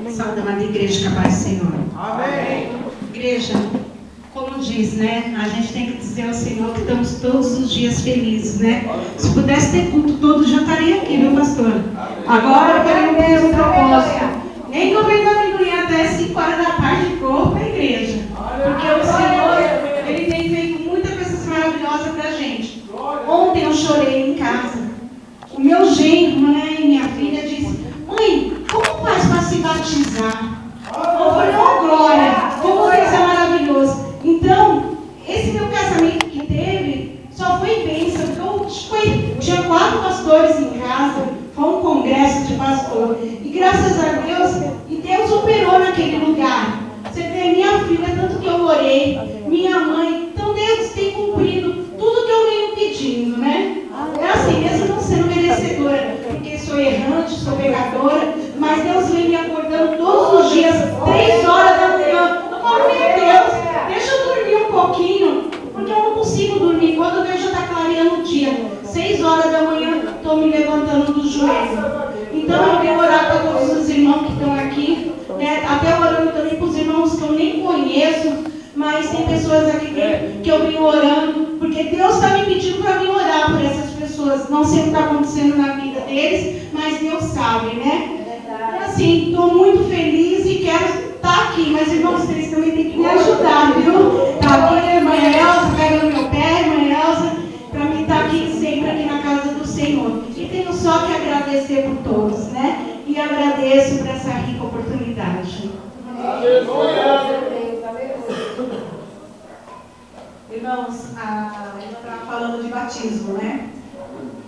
Salve, amada igreja, que a paz do Senhor. Amém. Igreja, como diz, né? A gente tem que dizer ao Senhor que estamos todos os dias felizes, né? Se pudesse ter culto todo, já estaria aqui, meu pastor. Agora eu quero ter um propósito. Nem comendo amendoim até 5 horas da tarde for para a igreja. Porque o Senhor, Ele tem feito muitas coisas maravilhosas para a gente. Ontem eu chorei em casa. O meu genro, né, e minha filha disse: mãe, como faz para se batizar? Eu falei: oh glória, como Deus é maravilhoso. Então, esse meu casamento que teve só foi bênção. Então, tinha 4 pastores em casa, foi um congresso de pastor. E graças a Deus, e Deus operou naquele lugar. Você vê, minha filha, tanto que eu orei, minha mãe, então Deus tem cumprido tudo que eu venho pedindo, né? É assim, mesmo não sendo merecedora, porque sou errante, sou pecadora, mas Deus vem me acordando todos os dias, 3 horas da manhã. Eu falo: meu Deus, deixa eu dormir um pouquinho, porque eu não consigo dormir. Quando eu vejo já está clareando o dia, 6 horas da manhã, estou me levantando do joelho. Então eu venho orar para todos os irmãos que estão aqui, né? Até orando também para os irmãos que eu nem conheço, mas tem pessoas aqui que eu venho orando, porque Deus está me pedindo para vir orar por essas pessoas. Não sei o que está acontecendo na vida deles, mas Deus sabe, né? E assim, estou muito feliz e quero estar aqui, mas irmãos, vocês também têm que me ajudar, viu? Está aqui a irmã Elza, pegando meu pé, irmã Elza, para mim estar aqui sempre aqui na casa do Senhor. E tenho só que agradecer por todos, né? E agradeço por essa rica oportunidade. Irmãos, a Eva estava falando de batismo, né?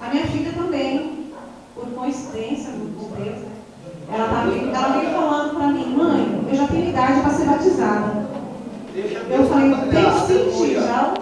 A minha filha também, por coincidência de Deus, né? Ela veio falando para mim: mãe, eu já tenho idade para ser batizada. Eu falei: tem sim, já.